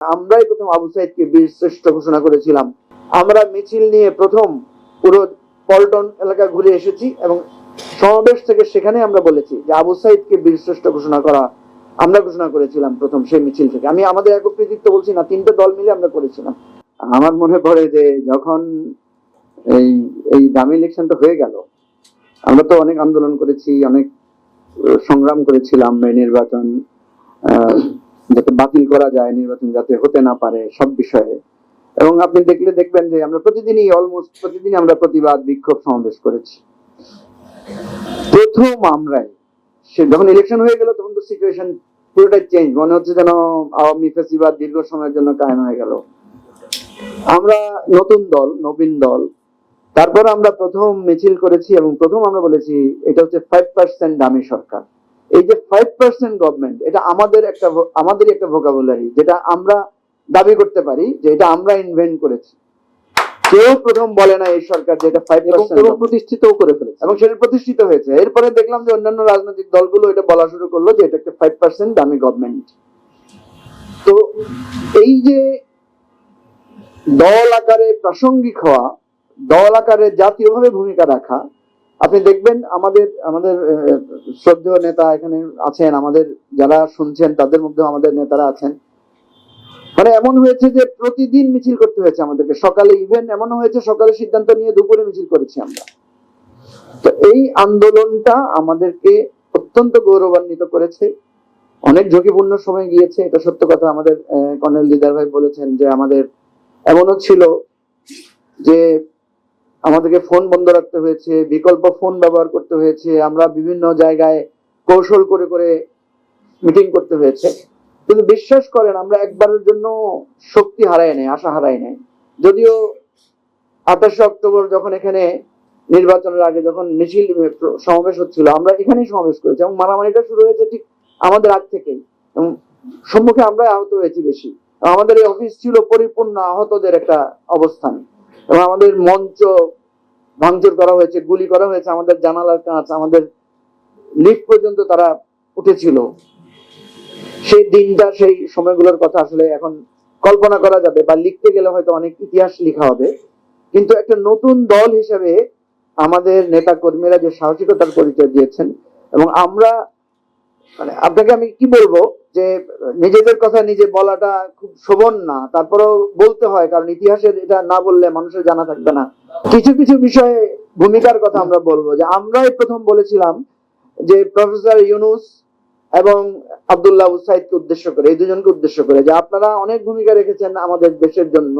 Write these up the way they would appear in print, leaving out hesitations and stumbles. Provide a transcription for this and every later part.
আমরাই প্রথম আবু সাইদকে বীর শ্রেষ্ঠ ঘোষণা করেছিলাম। আমরা মিছিল নিয়ে প্রথম পুরো পল্টন এলাকা ঘুরে এসেছি এবং সমাবেশ থেকে সেখানে আমরা বলেছি যে আবু সাইদকে বীর শ্রেষ্ঠ ঘোষণা করা আমরা ঘোষণা করেছিলাম প্রথম সেই মিছিল থেকে। আমি আমাদের একক কৃতিত্ব বলছি না, তিনটে দল মিলে আমরা করেছিলাম। আমার মনে পড়ে যে যখন এই এই দামি ইলেকশনটা হয়ে গেল, আমরা তো অনেক আন্দোলন করেছি, অনেক সংগ্রাম করেছিলাম এই নির্বাচন যাতে বাতিল করা যায়, নির্বাচন যাতে হতে না পারে সব বিষয়ে। এবং আপনি দেখবেন যে আমরা অলমোস্ট প্রতিদিনই আমরা প্রতিবাদ বিক্ষোভ সমাবেশ করেছি। প্রথম আমরাই যখন ইলেকশন হয়ে গেল তখন তো সিচুয়েশন পুরোটাই চেঞ্জ, মনে হচ্ছে যেন আওয়ামী ফ্যাসিবাদ দীর্ঘ সময়ের জন্য কায়েম হয়ে গেল। আমরা নতুন দল, নবীন দল, তারপর আমরা প্রথম মিছিল করেছি এবং প্রথম আমরা বলেছি এটা হচ্ছে 5% দামি সরকার। এই যে 5% গভর্নমেন্ট, এটা আমাদেরই একটা ভোকাবুলারি, যেটা আমরা দাবি করতে পারি যে এটা আমরা ইনভেন্ট করেছি। কেউ প্রথম বলে না এই সরকার যে এটা 5% এবং প্রতিষ্ঠিতও করে ফেলেছে এবং সেটা প্রতিষ্ঠিত হয়েছে। এরপরে দেখলাম যে অন্যান্য রাজনৈতিক দলগুলো এটা বলা শুরু করলো যে এটা একটা 5% দামি গভর্নমেন্ট। তো এই যে দল আকারে প্রাসঙ্গিক হওয়া, দল আকারে জাতীয়ভাবে ভূমিকা রাখা, আপনি দেখবেন আমাদের শ্রদ্ধেয় নেতা এখানে আছেন, আমাদের যারা শুনছেন তাদের মধ্যে আমাদের নেতারা আছেন। মানে এমন হয়েছে যে প্রতিদিন মিছিল করতে হয়েছে আমাদেরকে, সকালে ইভেন এমন হয়েছে সকালে সিদ্ধান্ত নিয়ে দুপুরে মিছিল করেছি আমরা। তো এই আন্দোলনটা আমাদেরকে অত্যন্ত গৌরবান্বিত করেছে, অনেক ঝুঁকিপূর্ণ সময় গিয়েছে, এটা সত্য কথা। আমাদের কর্নেল দিদার ভাই বলেছেন যে আমাদের এমনও ছিল যে আমাদেরকে ফোন বন্ধ রাখতে হয়েছে, বিকল্প ফোন ব্যবহার করতে হয়েছে, আমরা বিভিন্ন জায়গায় কৌশল করে করে মিটিং করতে হয়েছে। কিন্তু বিশ্বাস করেন আমরা একবারের জন্য শক্তি হারাই নাই, আশা হারাই নাই। যদিও 28 অক্টোবর যখন এখানে নির্বাচনের আগে যখন মিছিল সমাবেশ হচ্ছিল, আমরা এখানেই সমাবেশ করেছি এবং মারামারিটা শুরু হয়েছে ঠিক আমাদের আগ থেকেই এবং সম্মুখে আমরা আহত হয়েছি বেশি। আমাদের এই অফিস ছিল পরিপূর্ণ আহতদের একটা অবস্থান এবং আমাদের মঞ্চ ভাঙচুর করা হয়েছে, গুলি করা হয়েছে, আমাদের জানালার কাঁচ, আমাদের লিফট পর্যন্ত তারা উঠেছিল। সেই দিনটা, সেই সময়গুলোর কথা আসলে এখন কল্পনা করা যাবে বা লিখতে গেলে হয়তো অনেক ইতিহাস লেখা হবে। কিন্তু একটা নতুন দল হিসেবে আমাদের নেতা কর্মীরা যে সাহসিকতার পরিচয় দিয়েছেন এবং আমরা মানে আপনাকে আমি কি বলবো যে নিজেদের কথা নিজে বলাটা খুব শোভন না, তারপরেও বলতে হয়, কারণ ইতিহাসের এটা না বললে মানুষের জানা থাকবে না। কিছু কিছু বিষয়ে ভূমিকার কথা আমরা বলবো যে আমরাই প্রথম বলেছিলাম যে প্রফেসর ইউনুস এবং আব্দুল্লাহ আবু সাইদকে উদ্দেশ্য করে, এই দুজনকে উদ্দেশ্য করে, যে আপনারা অনেক ভূমিকা রেখেছেন আমাদের দেশের জন্য,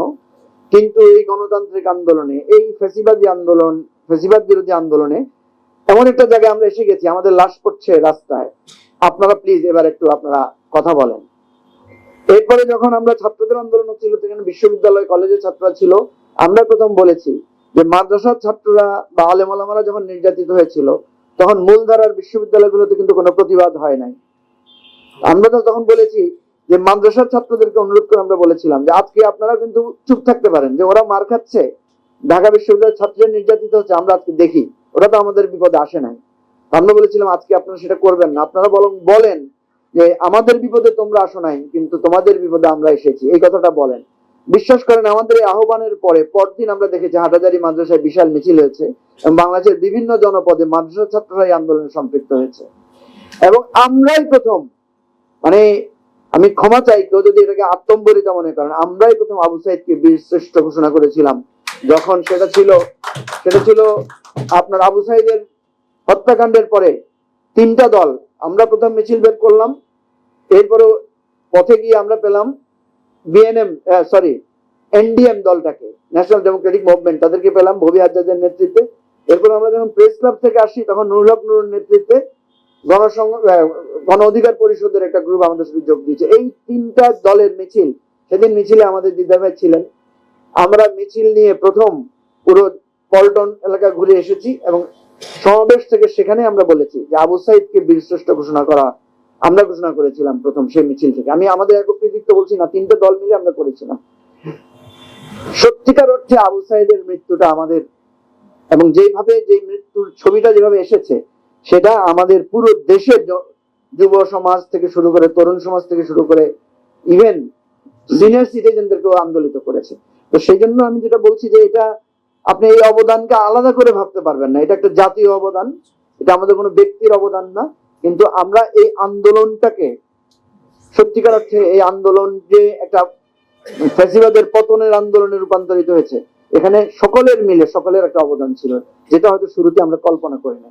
কিন্তু এই গণতান্ত্রিক আন্দোলনে, এই ফ্যাসিবাদী আন্দোলন, ফ্যাসিবাদ বিরোধী আন্দোলনে এমন একটা জায়গায় আমরা এসে গেছি, আমাদের লাশ পড়ছে রাস্তায়, আপনারা প্লিজ এবার একটু আপনারা কথা বলেন। এরপরে যখন আমরা ছাত্রদের আন্দোলন হচ্ছিল, সেখানে বিশ্ববিদ্যালয় কলেজের ছাত্ররা ছিল, আমরা প্রথম বলেছি যে মাদ্রাসার ছাত্ররা বা আলেম ওলামারা যখন নির্যাতিত হয়েছিল তখন মূলধারার বিশ্ববিদ্যালয়গুলোতে কিন্তু কোনো প্রতিবাদ হয় নাই। আমরা তো তখন বলেছি যে মাদ্রাসার ছাত্রদেরকে অনুরোধ করে আমরা বলেছিলাম যে আজকে আপনারা কিন্তু চুপ থাকতে পারেন, যে ওরা মার খাচ্ছে, ঢাকা বিশ্ববিদ্যালয়ের ছাত্রদের নির্যাতিত হচ্ছে, আমরা আজকে দেখি, ওরা তো আমাদের বিপদে আসে নাই। আমরা বলেছিলাম আজকে আপনারা সেটা করবেন না, আপনারা বরং বলেন যে আমাদের বিপদে তোমরা আসো নাই, কিন্তু তোমাদের বিপদে আমরা এসেছি, এই কথাটা বলেন। বিশ্বাস করেন আমাদের এই আহ্বানের পরদিন আমরা দেখেছি হাটাজারি মাদ্রাসায় বিশাল মিছিল হয়েছে এবং বাংলাদেশের বিভিন্ন জনপদে মাদ্রাসা ছাত্ররা এই আন্দোলনে সম্পৃক্ত হয়েছে। এবং আমরাই প্রথম, মানে আমি ক্ষমা চাই কেউ যদি এটাকে আত্মম্বরিত মনে করেন, আমরাই প্রথম আবু সাইদকে বীর শ্রেষ্ঠ ঘোষণা করেছিলাম। যখন সেটা ছিল আপনার আবু সাইদের হত্যাকাণ্ডের পরে তিনটা দল, আমরা প্রথম মিছিল বের করলাম, এরপরে পথে গিয়ে আমরা পেলাম এনডিএম দলটাকে, ন্যাশনাল ডেমোক্রেটিক মুভমেন্ট, তাদেরকে পেলাম ভবি হাজ্জাজের নেতৃত্বে। এরপর আমরা যখন প্রেস ক্লাব থেকে আসি তখন নুরুল হক নুরুর নেতৃত্বে গণ অধিকার পরিষদের একটা গ্রুপ আমাদের সাথে যোগ দিয়েছে। এই তিনটা দলের মিছিল, সেদিন মিছিলে আমাদের দিদার ভাই ছিলেন। আমরা মিছিল নিয়ে প্রথম পুরো পল্টন এলাকা ঘুরে এসেছি এবং সমাবেশ থেকে সেখানে আমরা বলেছি যে আবু সাইদকে বীর শ্রেষ্ঠ ঘোষণা করা আমরা ঘোষণা করেছিলাম প্রথম সেই মিছিল থেকে। আমি আমাদের একক কৃতিত্ব বলছি না, তিনটে দল মিলে আমরা করেছিলাম। সত্যিকার অর্থে আবু সাইদের মৃত্যুটা আমাদের, এবং যেভাবে যে মৃত্যুর ছবিটা যেভাবে এসেছে, সেটা আমাদের পুরো দেশের যুব সমাজ থেকে শুরু করে, তরুণ সমাজ থেকে শুরু করে, ইভেন সিনিয়র সিটিজেনদেরকেও আন্দোলিত করেছে। তো সেই জন্য আমি যেটা বলছি যে এটা আপনি এই অবদানকে আলাদা করে ভাবতে পারবেন না, এটা একটা জাতীয় অবদান, এটা আমাদের কোনো ব্যক্তির অবদান না। কিন্তু আমরা এই আন্দোলনটাকে সত্যিকার অর্থে এই আন্দোলন যে একটা ফ্যাসিবাদের পতনের আন্দোলনে রূপান্তরিত হয়েছে, এখানে সকলের মিলে সকলের একটা অবদান ছিল, যেটা হয়তো শুরুতে আমরা কল্পনা করি না।